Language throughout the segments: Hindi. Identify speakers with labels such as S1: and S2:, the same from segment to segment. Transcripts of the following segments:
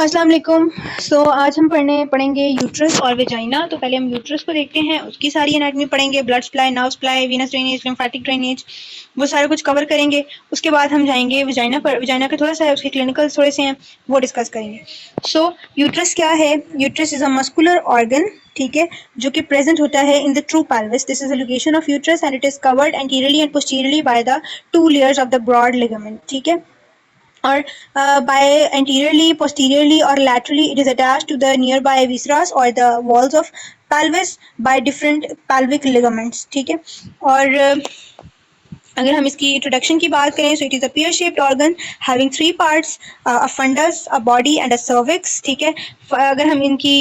S1: अस्सलाम वालेकुम। आज हम पढ़ेंगे यूट्रस और वेजाइना। तो पहले हम यूट्रस को देखते हैं, उसकी सारी एनाटमी पढ़ेंगे, blood supply, nerve supply, Venus drainage, lymphatic drainage, वो सारा कुछ कवर करेंगे। उसके बाद हम जाएंगे वेजाइना पर। वेजाइना का थोड़ा सा है, उसके क्लिनिकल थोड़े से हैं, वो डिस्कस करेंगे। यूट्रस क्या है? Uterus is a muscular organ, ठीक है, जो कि प्रेजेंट होता है in the true pelvis. This is the location of uterus and it is covered anteriorly and posteriorly by the two layers of the broad ligament, ठीक है। Or by anteriorly, posteriorly, or laterally, it is attached to the nearby viscera or the walls of pelvis by different pelvic ligaments, ठीक है। और अगर हम इसकी इंट्रोडक्शन की बात करें, so it is a pear shaped organ having three parts, a fundus, a body and a cervix, ठीक है। अगर हम इनकी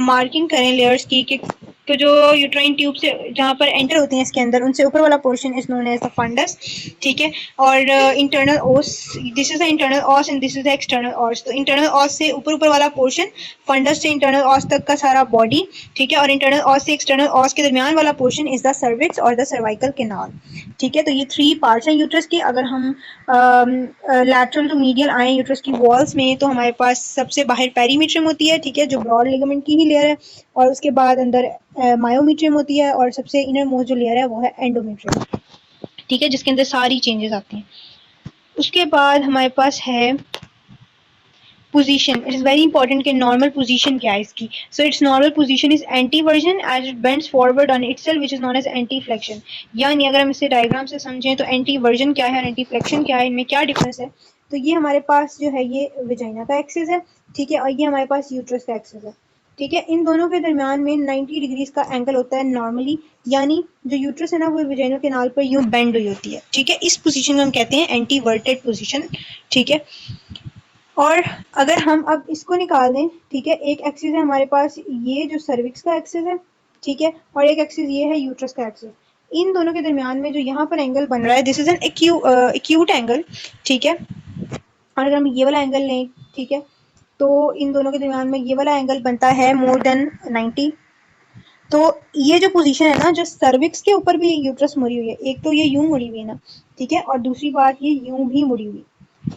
S1: मार्किंग करें लेयर्स की, तो जो यूट्राइन ट्यूब से जहाँ पर एंटर होती हैं इसके अंदर, उनसे ऊपर वाला portion is known as the fundus, ठीक है। और internal os, this is the internal os and this is the external os. तो इंटरनल ऑस से ऊपर वाला पोर्शन, फंडस से इंटरनल ऑस तक का सारा बॉडी, ठीक है। और इंटरनल ऑस से एक्सटर्नल ऑस के दरमियान वाला पोर्शन इज द सर्विक्स और द सर्वाइकल कैनाल, ठीक है। तो ये थ्री पार्ट्स हैं यूट्रस के। अगर हम लैटरल टू मीडियल आए यूट्रस की वॉल्स में, तो हमारे पास सबसे बाहर पेरीमीट्रियम होती है, ठीक है, जो ब्रॉड लिगामेंट की ही लेयर है। और उसके बाद अंदर मायोमीट्रियम होती है, और सबसे इनर मोस्ट जो लेयर है वो है एंडोमीट्रियम, ठीक है, जिसके अंदर सारी चेंजेस आती हैं। उसके बाद हमारे पास है position. It is very important कि नॉर्मल पोजीशन क्या है इसकी। So its normal position is anteversion as it bends forward on itself, which is known as anteflexion. यानी अगर हम इसे डायग्राम से समझें तो एंटी वर्जन क्या है और एंटी फ्लेक्शन क्या है, इनमें क्या डिफरेंस है। तो ये हमारे पास जो है ये वेजाइना का एक्सिस है, ठीक है, और ये हमारे पास यूट्रस का एक्सिस है, ठीक है। इन दोनों के दरमियान में 90 डिग्रीज का एंगल होता है नॉर्मली, यानी जो यूट्रस है ना वो वेजाइनल कैनाल पर यूं बेंड हुई होती है, ठीक है। इस पोजीशन को हम कहते हैं एंटी वर्टेड पोजीशन, ठीक है। और अगर हम अब इसको निकाल दें, ठीक है, एक एक्सिस है हमारे पास ये जो सर्विक्स का एक्सिस है, ठीक है, और एक एक्सिस ये है यूट्रस का एक्सिस। इन दोनों के दरमियान में जो यहाँ पर एंगल बन रहा है, this is an acute angle, ठीक है। और अगर हम ये वाला एंगल लें, ठीक है, तो इन दोनों के दरमियान में ये वाला एंगल बनता है मोर देन 90। तो ये जो पोजीशन है ना, जो सर्विक्स के ऊपर भी यूट्रस मुड़ी हुई है, एक तो ये यूं मुड़ी हुई है ना, ठीक है, और दूसरी बात ये यूं भी मुड़ी हुई,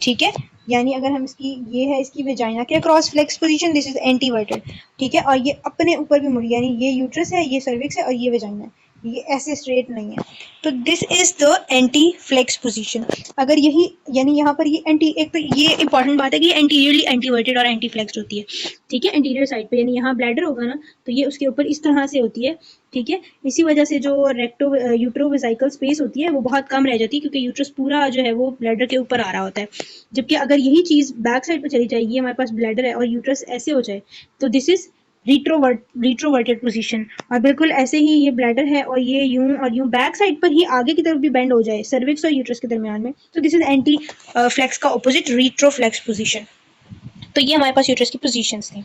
S1: ठीक है। यानी अगर हम इसकी, ये है इसकी वेजाइना के cross flex position, this is anteverted, ठीक है। और ये अपने ऊपर भी मुड़ी, यानी ये यूट्रस है, ये सर्विक्स है और ये वेजाइना है, ये ऐसे स्ट्रेट नहीं है। तो this is the anteflexed position. अगर यही, यानी यहाँ पर ये एंटी, एक तो ये इंपॉर्टेंट बात है कि एंटीरियरली एंटीवर्टेड और एंटी फ्लेक्स होती है, ठीक है, एंटीरियर साइड पे। यानी यहाँ ब्लैडर होगा ना, तो ये उसके ऊपर इस तरह से होती है, ठीक है। इसी वजह से जो यूट्रोवेसाइकल स्पेस होती है वो बहुत कम रह जाती है, क्योंकि यूट्रस पूरा जो है वो ब्लैडर के ऊपर आ रहा होता है। जबकि अगर यही चीज़ बैक साइड पर चली जाएगी, हमारे पास ब्लैडर है और यूट्रस ऐसे हो जाए, तो दिस इज रिट्रोवर्टेड पोजीशन। और बिल्कुल ऐसे ही ये ब्लैडर है और ये यूं और यूं बैक साइड पर ही आगे की तरफ भी बेंड हो जाए सर्विक्स और यूट्रस के दरमियान में, तो दिस इज एंटी फ्लेक्स का ऑपोजिट, रिट्रोफ्लेक्स पोजीशन। तो ये हमारे पास यूट्रस की पोजीशंस थी।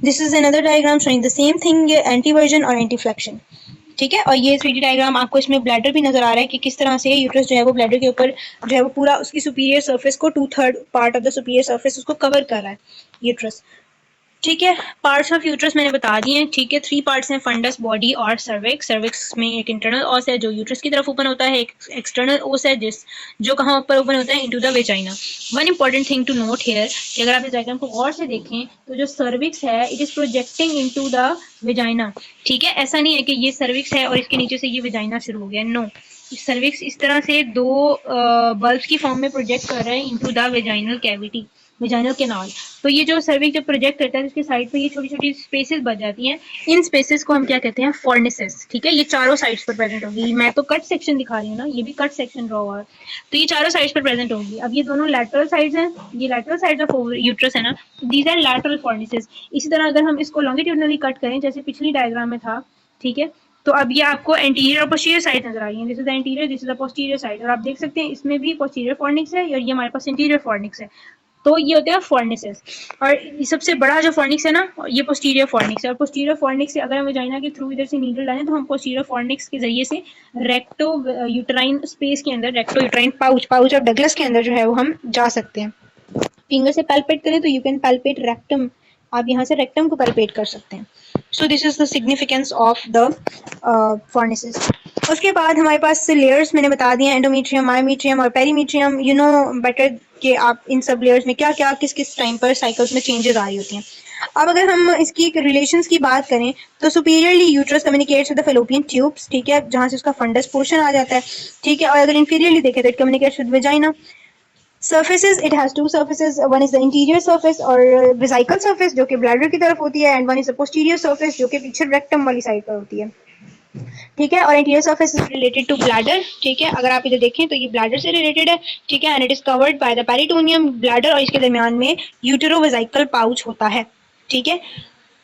S1: This is another diagram showing the same thing, anti version और एंटी फ्लेक्शन, ठीक है। और ये 3D डायग्राम आपको इसमें ब्लैडर भी नजर आ रहा है कि किस तरह से यूट्रस जो है वो ब्लैडर के ऊपर जो है वो पूरा उसकी सुपीरियर सरफेस को 2/3 part of the superior surface उसको कवर कर रहा है यूट्रस, ठीक है। पार्ट्स ऑफ यूट्रस मैंने बता दिए हैं, ठीक है। 3 पार्ट्स हैं, फंडस, बॉडी और सर्विक्स। सर्विक्स में एक इंटरनल ओस है जो यूट्रस की तरफ ओपन होता है, एक एक्सटर्नल ओस है जो कहाँ ऊपर ओपन होता है, into the vagina. One important thing to note here कि अगर आप इस डायग्राम को गौर से देखें तो जो सर्विक्स है it is projecting into the vagina, ठीक है। ऐसा नहीं है कि ये सर्विक्स है और इसके नीचे से ये वेजाइना शुरू हो गया, नो। सर्विक्स इस तरह से दो बल्ब्स की फॉर्म में प्रोजेक्ट कर रहे हैं into the vaginal cavity, vaginal canal. तो ये जो सर्विक्स जब प्रोजेक्ट करता है, इसके साइड पे ये छोटी छोटी स्पेसेस बच जाती हैं। इन स्पेसेस को हम क्या कहते हैं, फॉर्निसेस, ठीक है। ये चारों साइड्स पर प्रेजेंट होगी। मैं तो कट सेक्शन दिखा रही हूँ ना, ये भी कट सेक्शन ड्रॉ हुआ है, तो ये चारों साइड्स पर प्रेजेंट होगी। अब ये दोनों लैटरल साइड्स हैं, ये लैटरल साइड्स ऑफ यूट्रस है ना, दीज आर लैटरल फॉर्निसेस। इसी तरह अगर हम इसको लॉन्गिट्यूडनली कट करें जैसे पिछली डायग्राम में था, ठीक है, तो अब ये आपको एंटीरियर और पोस्टीरियर साइड नजर आ रही है। This is the anterior, this is the posterior side. और आप देख सकते हैं इसमें भी पोस्टीरियर फॉर्निक्स है और ये हमारे पास इंटीरियर फॉर्निक्स है। तो ये होते हैं फॉर्निसेस। और सबसे बड़ा जो फॉर्निक्स है ना, ये पोस्टीरियर फॉर्निक्स है। और पोस्टीरियर फॉर्निक्स से अगर हम वेजाइना के थ्रू इधर से नीडल डालें तो हम पोस्टीरियर फॉर्निक्स के जरिए से रेक्टो यूट्राइन स्पेस के अंदर, recto uterine pouch of Douglas के अंदर जो है वो हम जा सकते हैं। फिंगर से पैल्पेट करें तो यू कैन पैल्पेट रेक्टम, आप यहाँ से रेक्टम को पैल्पेट कर सकते हैं। So this is the significance of the फॉर्निसेस। उसके बाद हमारे पास लेयर्स मैंने बता दिए, एंडोमेट्रियम, मायोमेट्रियम और पेरीमेट्रियम। यू नो बेटर कि आप इन सब लेयर्स में क्या क्या किस किस टाइम पर साइकिल्स में चेंजेस आ रही होती हैं। अब अगर हम इसकी रिलेशंस की बात करें तो superiorly uterus communicates with the fallopian tubes, ठीक है, जहां से उसका फंडस पोर्शन आ जाता है, ठीक है। और अगर इंफीरियरली देखें तो it communicates with vagina. Surfaces, it has two surfaces. One is the interior surface और vesical surface जो कि bladder की तरफ होती है, and one is the posterior surface जो कि पीछे rectum वाली साइड पर होती है, ठीक है। और interior surface is related to bladder, ठीक है। अगर आप इधर देखें तो ये ब्लैडर से रिलेटेड है, ठीक है। And it is covered by the peritoneum, bladder और इसके दरमियान में यूटेरोवेसिकल पाउच होता है, ठीक है।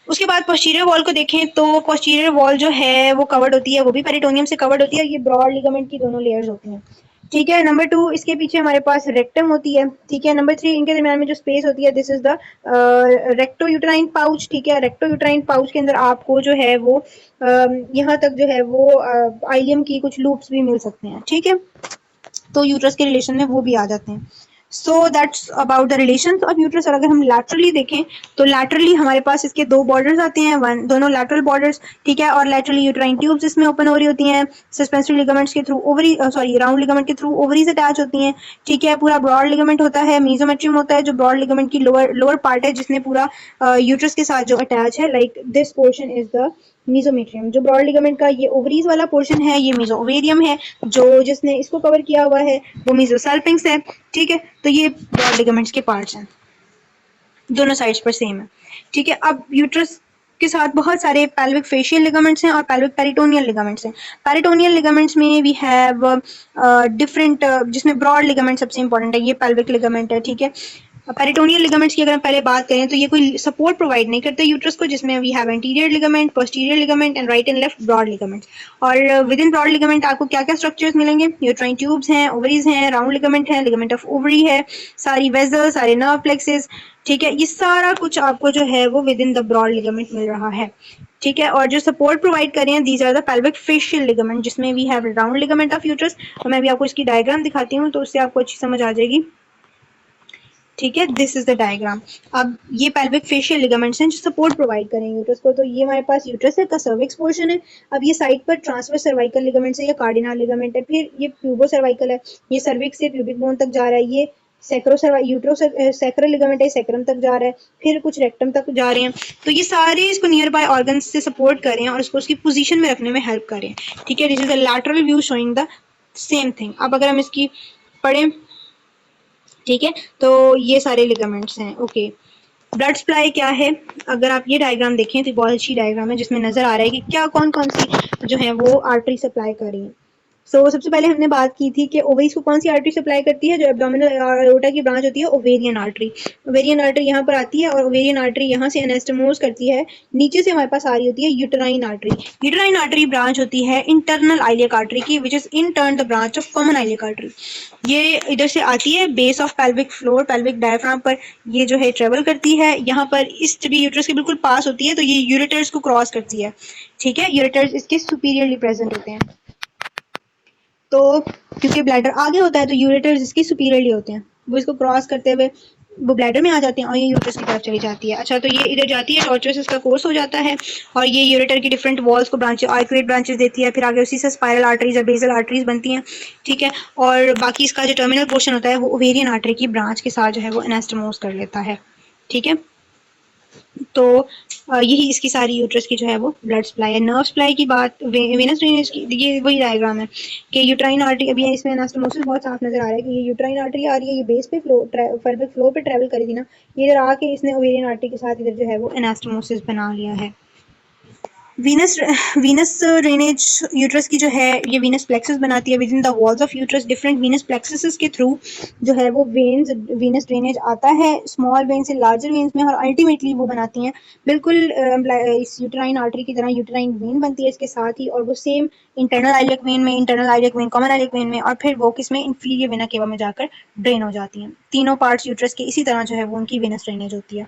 S1: उसके बाद पोस्टीरियर वॉल को देखें तो पोस्टीरियर वॉल जो है वो कवर्ड होती है, वो भी पेरिटोनियम से कवर्ड होती है। ये ब्रॉड लिगामेंट की दोनों लेयर्स होती हैं, ठीक है। नंबर 2, इसके पीछे हमारे पास रेक्टम होती है, ठीक है। नंबर 3, इनके दरमियान में जो स्पेस होती है, this is the recto uterine pouch, ठीक है। रेक्टो यूट्राइन पाउच के अंदर आपको जो है वो यहाँ तक जो है वो आइलियम की कुछ लूप्स भी मिल सकते हैं, ठीक है। तो यूट्रस के रिलेशन में वो भी आ जाते हैं। So that's about the relations of uterus. और अगर हम लैटरली देखें तो लैटरली हमारे पास इसके दो बॉर्डर्स आते हैं, वन दोनों लैटरल बॉर्डर्स, ठीक है। और लैटरली यूट्राइन ट्यूब्स इसमें ओपन हो रही होती हैं, सस्पेंसरी लिगामेंट्स के थ्रू ओवरी राउंड लिगामेंट के थ्रू ओवरीज अटैच होती हैं, ठीक है। पूरा ब्रॉड लिगामेंट होता है, मीजोमेट्रियम होता है जो ब्रॉड लिगामेंट की लोअर पार्ट है जिसने पूरा यूट्रस के साथ जो अटैच है, like this portion is the mesometrium. जो ब्रॉड लिगामेंट का ये ओवरीज वाला पोर्शन है ये मीजोवेरियम है, जो जिसने इसको कवर किया हुआ है वो मीजोसल्पिंक्स है, ठीक है। तो ये ब्रॉड लिगामेंट्स के पार्ट्स हैं, दोनों साइड्स पर सेम है, ठीक है। अब यूट्रस के साथ बहुत सारे पेल्विक फेशियल लिगामेंट्स हैं और पेल्विक पेरिटोनियल लिगामेंट्स हैं। पेरिटोनियल लिगामेंट्स में वी हैव डिफरेंट, जिसमें ब्रॉड लिगामेंट सबसे इंपॉर्टेंट है, ये पेल्विक लिगामेंट है, ठीक है। पेरिटोनियल लिगामेंट्स की अगर हम पहले बात करें तो ये कोई सपोर्ट प्रोवाइड नहीं करते यूट्रस को, जिसमें we have anterior ligament, posterior ligament and right and left broad ligament. और विद इन ब्रॉड लिगामेंट आपको क्या क्या स्ट्रक्चर्स मिलेंगे, यूट्राइन ट्यूब्स हैं, ओवरीज हैं, राउंड लिगामेंट है, लिगामेंट ऑफ ओवरी है, सारी वेजल, सारे नर्व प्लेक्सेस, ठीक है। ये सारा कुछ आपको जो है वो within the broad ligament मिल रहा है, ठीक है। और जो सपोर्ट प्रोवाइड कर रहे हैं these are the pelvic fascial ligament, जिसमें we have round ligament of uterus. और मैं भी आपको इसकी डायग्राम दिखाती हूँ तो उससे आपको अच्छी समझ आ जाएगी, ठीक है। This is the diagram. अब ये पेल्विक फेशियल लिगामेंट्स हैं जो सपोर्ट प्रोवाइड करेंगे यूट्रस को। तो ये हमारे पास यूट्रस है का सर्विक्स पोर्शन है। अब ये साइड पर ट्रांसवर्स सर्वाइकल लिगामेंट्स है, ये कार्डिनल लिगामेंट है। फिर ये प्यूबो सर्वाइकल है, ये सर्विक्स से प्यूबिक बोन तक जा रहा है। ये सैक्रल लिगामेंट है, सैक्रम तक जा रहा है, फिर कुछ रेक्टम तक जा रहे हैं। तो ये सारे इसको नियर बाय ऑर्गन्स से सपोर्ट कर रहे हैं और इसको उसकी पोजीशन में रखने में हेल्प कर रहे हैं, ठीक है। This is the lateral view showing the same thing. अब अगर हम इसकी पढ़ें, ठीक है, तो ये सारे लिगामेंट्स हैं, ओके। ब्लड सप्लाई क्या है, अगर आप ये डायग्राम देखें तो बहुत अच्छी डायग्राम है जिसमें नजर आ रहा है कि क्या कौन कौन सी जो है वो आर्टरी सप्लाई कर रही है। सबसे पहले हमने बात की थी कि ओवरीज को कौन सी आर्टरी सप्लाई करती है, जो एब्डोमिनल एओर्टा की ब्रांच होती है ओवेरियन आर्टरी। ओवेरियन आर्टरी यहाँ पर आती है और ओवेरियन आर्टरी यहाँ से एनास्टोमोस करती है, नीचे से हमारे पास आ रही होती है uterine artery. Uterine artery branch होती है इंटरनल आइलियक आर्टरी की, which is in turn the branch of common iliac artery. ये इधर से आती है base of pelvic floor, pelvic diaphragm पर ये जो है ट्रेवल करती है, यहाँ पर इस यूट्रस के बिल्कुल पास होती है, तो ये यूरेटर्स को क्रॉस करती है, ठीक है। यूरेटर्स इसके सुपीरियरली प्रेजेंट होते हैं, तो क्योंकि ब्लैडर आगे होता है तो यूरेटर्स इसके सुपीरियरली होते हैं, वो इसको क्रॉस करते हुए वो ब्लैडर में आ जाते हैं और ये यूरेटर्स की तरफ चली जाती है। अच्छा, तो ये इधर जाती है, टॉर्चस इसका कोर्स हो जाता है और ये यूरेटर की डिफरेंट वॉल्स को ब्रांचेस, आर्कुएट ब्रांचेस देती है, फिर आगे उसी से स्पाइरल आर्टरीज और बेसल आर्टरीज बनती हैं, ठीक है। और बाकी इसका जो टर्मिनल पोर्शन होता है वो ओवेरियन आर्टरी की ब्रांच के साथ जो है वो एनास्टोमोस कर लेता है, ठीक है। तो यही इसकी सारी यूट्रस की जो है वो ब्लड सप्लाई है। नर्व सप्लाई की बात, वेनस ड्रेनेज की, ये वही डायग्राम है कि यूट्राइन आर्टरी, अभी इसमें एनास्टोमोसिस बहुत साफ नजर आ रहा है कि ये यूट्राइन आर्टरी आ रही है, ये बेस पे पेल्विक फ्लोर पे ट्रेवल करी थी ना, ये इधर आके इसने ओवेरियन आर्टरी के साथ इधर जो है वो एनास्टोमोसिस बना लिया है। वीनस ड्रेनेज यूट्रस की जो है ये वीनस प्लेक्सस बनाती है with in the walls of uterus. Different Venus plexus के थ्रू जो है वो वीनस ड्रेनेज आता है, स्मॉल वेन से लार्जर वेन्स में, और अल्टीमेटली वो बनाती हैं बिल्कुल इस यूट्राइन आर्टरी की तरह यूट्राइन वेन बनती है इसके साथ ही, और वो सेम इंटरनल आइलियक वेन में, internal iliac when, common iliac when में, और फिर वो किसमें, इंफीरियर वेना केवा में जाकर ड्रेन हो जाती हैं। तीनों पार्ट्स यूट्रस के इसी तरह जो है वो उनकी वीनस ड्रेनेज होती है।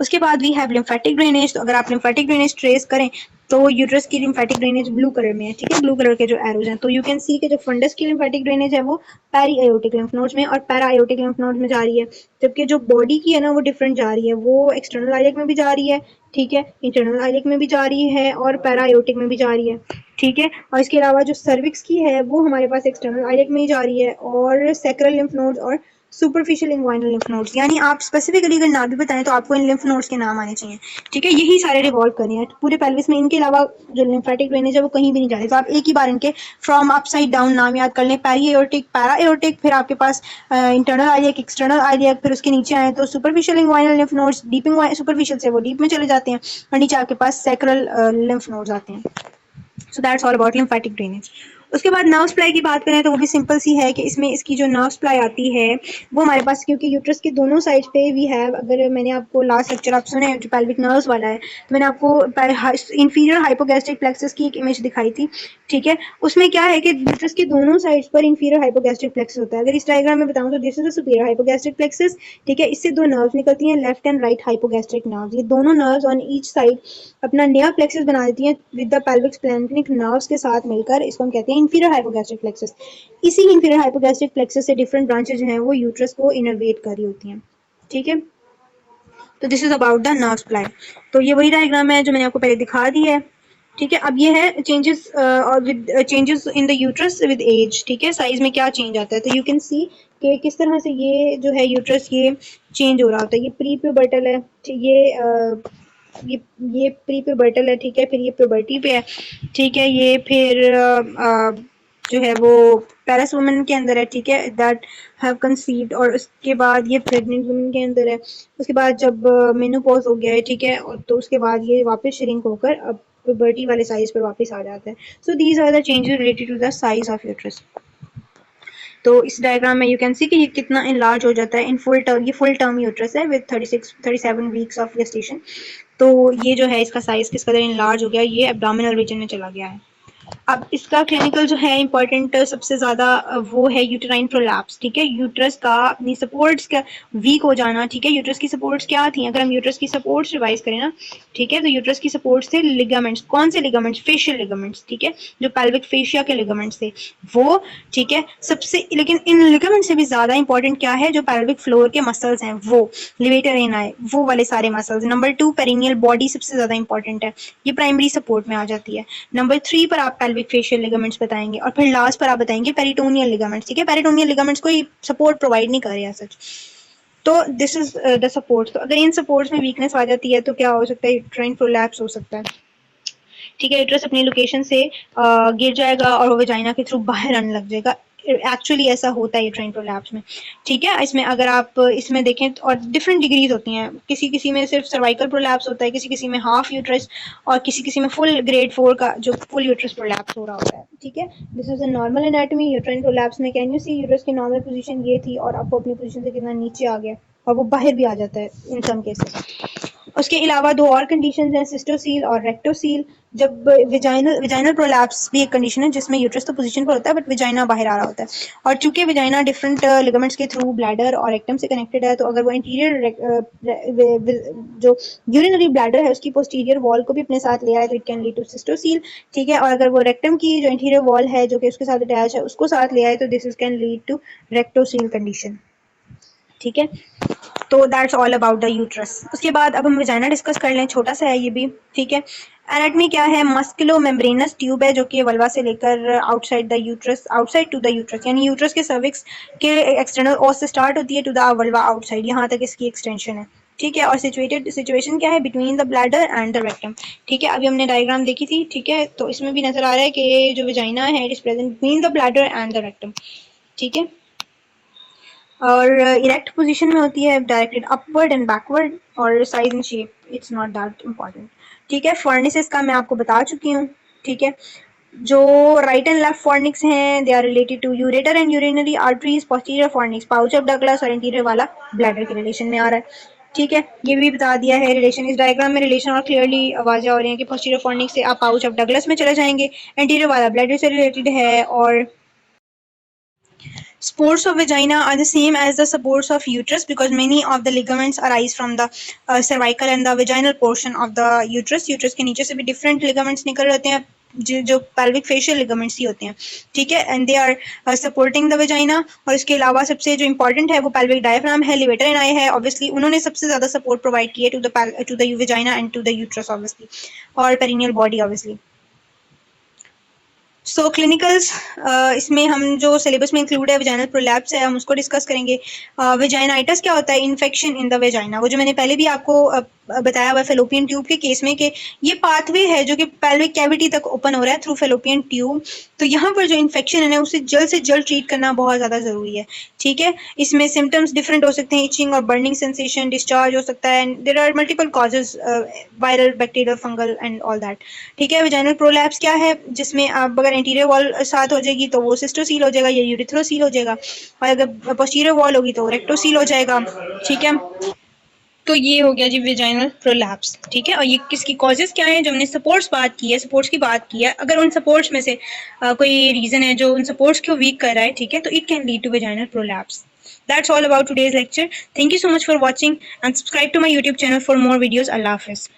S1: उसके बाद वी हैव लिम्फेटिक ड्रेनेज। तो अगर आप लिम्फेटिक ड्रेनेज ट्रेस करें तो यूट्रस की लिम्फेटिक ड्रेनेज ब्लू कलर में है, ठीक है, ब्लू कलर के जो एरोज हैं, तो यू कैन सी के जो फंडस की लिम्फेटिक ड्रेनेज है वो पेरी आयोटिक लिम्फ नोड्स में और पैरा आयोटिक लिम्फ नोड्स में जा रही है, जबकि जो बॉडी की है ना वो डिफरेंट जा रही है, वो एक्सटर्नल आइलियक में भी जा रही है, ठीक है, इंटरनल आइलियक में भी जा रही है और पैरा आयोटिक में भी जा रही है, ठीक है। और इसके अलावा जो सर्विक्स की है वो हमारे पास एक्सटर्नल आइलियक में ही जा रही है और सैक्रल लिम्फ नोड्स और सुपरफिशियल इंग्वाइनल लिम्फ नोड्स, यानी आप स्पेसिफिकली अगर ना भी बताएं तो आपको इन लिम्फ नोड्स के नाम आने चाहिए, ठीक है। यही सारे रिवॉल्व कर रहे हैं पूरे पेल्विस में, इनके अलावा जो लिम्फेटिक ड्रेनेज है वो कहीं भी नहीं जाते। तो आप एक ही बार इनके फ्रॉम अपसाइड डाउन नाम याद कर लें, पेरी एओर्टिक, पैरा एओर्टिक, फिर आपके पास इंटरनल आइलियक, एक्सटर्नल आइलियक, फिर उसके नीचे आए तो superficial inguinal lymph nodes, deep superficial से वो डीप में चले जाते हैं, और नीचे आपके पास सैक्रल लिम्फ नोड्स आते हैं। So that's all about lymphatic drainage. उसके बाद नर्व सप्लाई की बात करें तो वो भी सिंपल सी है कि इसमें इसकी जो नर्व सप्लाई आती है वो हमारे पास, क्योंकि यूट्रस के दोनों साइड पे वी हैव, अगर मैंने आपको लास्ट लेक्चर आप सुने जो पेल्विक नर्व्स वाला है, तो मैंने आपको इंफीरियर हाइपोगैस्ट्रिक प्लेक्सस की एक इमेज दिखाई थी, ठीक है। उसमें क्या है कि यूट्रस के दोनों साइड्स पर इंफीरियर हाइपोगैस्ट्रिक प्लेक्सस होता है। अगर इस डायग्राम में बताऊं तो this is the superior hypogastric plexus, ठीक है। इससे दो नर्व्स निकलती हैं, left and right hypogastric nerves. ये दोनों नर्व्स ऑन ईच साइड अपना नया प्लेक्सस बना देती हैं विद द पेल्विक स्प्लैंक्निक नर्व्स के साथ मिलकर, इसको हम कहते हैं इंफीरियर हाइपोगैस्ट्रिक प्लेक्सस। इसी इंफीरियर हाइपोगैस्ट्रिक प्लेक्सस से डिफरेंट ब्रांचेज जो हैं वो यूट्रस को इनर्वेट कर रही होती हैं, ठीक है। तो this is about the nerve supply. तो ये वही डायग्राम है जो मैंने आपको पहले दिखा दी है, ठीक है। अब ये है चेंजेस और with changes in the uterus with age, ठीक है। साइज में क्या चेंज आता है, तो यू कैन सी कि किस तरह से ये जो है यूट्रस ये चेंज हो रहा होता है। ये प्री प्यूबर्टल है, ये ये प्री प्यूबर्टल है, ठीक है। फिर ये प्यूबर्टी पे है, ठीक है। ये फिर जो है वो पैरस वुमेन के अंदर है, ठीक है, दैट हैव कंसीव्ड, और उसके बाद ये प्रेग्नेंट वुमेन के अंदर है। उसके बाद जब मेनोपॉज हो गया है, ठीक है, तो उसके बाद ये वापस श्रिंक होकर अब प्यूबर्टी वाले साइज पर वापस आ जाता है। So these are the changes related to the size of uterus. तो इस डायग्राम में यू कैन सी कि ये कितना इनलार्ज हो जाता है इन फुल टर्म। ये फुल टर्म यूट्रस है विद 37 वीक्स ऑफ गेस्टेशन। तो ये जो है इसका साइज किस कदर इनलार्ज हो गया, ये एब्डोमिनल रीजन में चला गया है। अब इसका क्लिनिकल जो है इंपॉर्टेंट सबसे ज्यादा वो है यूटेराइन प्रोलैप्स, ठीक है। यूट्रस का अपनी सपोर्ट्स का वीक हो जाना, ठीक है। यूट्रस की सपोर्ट्स क्या थी, अगर हम यूट्रस की सपोर्ट्स रिवाइज करें ना, ठीक है, तो यूट्रस की सपोर्ट्स थे लिगामेंट्स। कौन से लिगामेंट्स, फेशियल लिगामेंट्स, ठीक है, जो पेल्विक फेशिया के लिगामेंट्स थे वो, ठीक है, सबसे। लेकिन इन लिगामेंट से भी ज्यादा इंपॉर्टेंट क्या है, जो पेल्विक फ्लोर के मसल्स हैं वो लिवेटर एनाई, वो वाले सारे मसल्स। नंबर 2 पेरिनियल बॉडी सबसे ज्यादा इंपॉर्टेंट है, ये प्राइमरी सपोर्ट में आ जाती है। नंबर 3 पर आप पेल्विक फेशियल लिगामेंट्स बताएंगे, और फिर लास्ट पर आप बताएंगे पेरिटोनियल लिगामेंट्स, ठीक है। पेरिटोनियल लिगामेंट्स कोई सपोर्ट प्रोवाइड नहीं कर रहे हैं सच। तो दिस इज द सपोर्ट। तो अगर इन सपोर्ट्स में वीकनेस आ जाती है तो क्या हो सकता है, यूट्राइन प्रोलैप्स हो सकता है, ठीक है। यूट्रस अपनी लोकेशन से गिर जाएगा और वो वेजाइना के थ्रू बाहर आने लग जाएगा। एक्चुअली ऐसा होता है यूट्राइन प्रोलैप्स में, ठीक है। इसमें अगर आप इसमें देखें तो और डिफरेंट डिग्रीज होती हैं, किसी किसी में सिर्फ सर्वाइकल प्रोलैप्स होता है, किसी किसी में हाफ यूट्रस, और किसी किसी में फुल ग्रेड 4 का जो फुल यूट्रस प्रोलैप्स हो रहा होता है, ठीक है। This is a normal anatomy uterine prolapse में। कैन यू सी यूट्रस की नॉर्मल पोजीशन ये थी और अब वो अपनी पोजीशन से कितना नीचे आ गया, और वो बाहर भी आ जाता है इन सम केसेस। उसके अलावा दो और कंडीशंस हैं, सिस्टोसील और रेक्टोसील। जब विजाइनल प्रोलैप्स भी एक कंडीशन है जिसमें यूट्रस तो पोजीशन पर होता है बट विजाइना बाहर आ रहा होता है, और चूंकि विजाइना डिफरेंट लिगामेंट्स के थ्रू ब्लैडर और रेक्टम से कनेक्टेड है, तो अगर वो इंटीरियर जो यूरिनरी ब्लैडर है उसकी पोस्टीरियर वॉल को भी अपने साथ ले आए तो it can lead to cystocele, ठीक है। और अगर वो रेक्टम की जो इंटीरियर वॉल है जो कि उसके साथ अटैच है उसको साथ ले आए तो this is can lead to rectocele condition, ठीक है। तो that's all about the uterus. उसके बाद अब हम विजाइना डिस्कस कर लें, छोटा सा है ये भी, ठीक है। एनाटमी क्या है, मस्कुलो मेम्ब्रेनस ट्यूब है जो कि वल्वा से लेकर outside the uterus, outside to the uterus, यानी यूट्रस के सर्विक्स के एक्सटर्नल ओस से स्टार्ट होती है टू द वल्वा आउटसाइड, यहाँ तक इसकी एक्सटेंशन है, ठीक है। और सिचुएशन क्या है, between the bladder and the rectum, ठीक है। अभी हमने डायग्राम देखी थी, ठीक है, तो इसमें भी नजर आ रहा है कि जो विजाइना है it is present between the bladder and the rectum, ठीक है। और इरेक्ट पोजीशन में होती है, डायरेक्टेड अपवर्ड एंड बैकवर्ड, और size and shape it's not that important, ठीक है। फॉर्निसेस का मैं आपको बता चुकी हूँ, ठीक है। जो राइट एंड लेफ्ट फॉर्निक्स हैं they are related to ureter and urinary arteries, posterior fornix pouch of Douglas, और इंटीरियर वाला ब्लैडर के रिलेशन में आ रहा है, ठीक है। ये भी बता दिया है रिलेशन, इस डायग्राम में रिलेशन और क्लियरली आवाज़ें हो रही हैं कि पोस्टीरियर फॉर्निक्स से आप पाउच ऑफ डगलस में चले जाएंगे, इंटीरियर वाला ब्लैडर से रिलेटेड है, और Spores of vagina are the same as the supports of uterus because many of the ligaments arise from the cervical and the vaginal portion of the uterus. Uterus के नीचे से भी different ligaments निकल रहते हैं जो pelvic facial ligaments ही होते हैं, ठीक है, and they are supporting the vagina. और इसके अलावा सबसे जो important है वो pelvic diaphragm है, levator ani है, obviously उन्होंने सबसे ज़्यादा support provide की है to the vagina and to the uterus obviously, और perineal body obviously. सो क्लिनिकल्स, इसमें हम जो सिलेबस में इंक्लूड है वेजाइनल प्रोलैप्स है, हम उसको डिस्कस करेंगे। वेजाइनाइटिस क्या होता है? इन्फेक्शन इन द वेजाइना, वो जो मैंने पहले भी आपको बताया हुआ फेलोपियन ट्यूब के केस में कि ये पाथवे है जो कि पेल्विक कैविटी तक ओपन हो रहा है थ्रू फेलोपियन ट्यूब। तो यहाँ पर जो इन्फेक्शन है ना उसे जल्द से जल्द ट्रीट करना बहुत ज़्यादा ज़रूरी है। ठीक है, इसमें सिम्टम्स डिफरेंट हो सकते हैं, इचिंग और बर्निंग सेंसेशन, डिस्चार्ज हो सकता है, there are multiple causes, viral, bacterial, fungal and all that. ठीक है, वेजाइनल प्रोलैप्स क्या है? जिसमें आप अगर एंटीरियर वॉल साथ हो जाएगी तो वो सिस्टोसील हो जाएगा या यूरिथ्रोसील हो जाएगा, और अगर पोस्टीरियर वॉल होगी तो रेक्टोसील हो जाएगा। ठीक है, तो ये हो गया जी वेजाइनल प्रोलैप्स। ठीक है, और ये किसकी कॉजेज क्या है? जो हमने सपोर्ट्स बात की है, सपोर्ट्स की बात की है, अगर उन सपोर्ट्स में से कोई रीजन है जो उन सपोर्ट्स को वीक कर रहा है, ठीक है, तो it can lead to vaginal prolapse. That's all about today's lecture. Thank you so much for watching and subscribe to my YouTube channel for more videos. Allah Hafiz.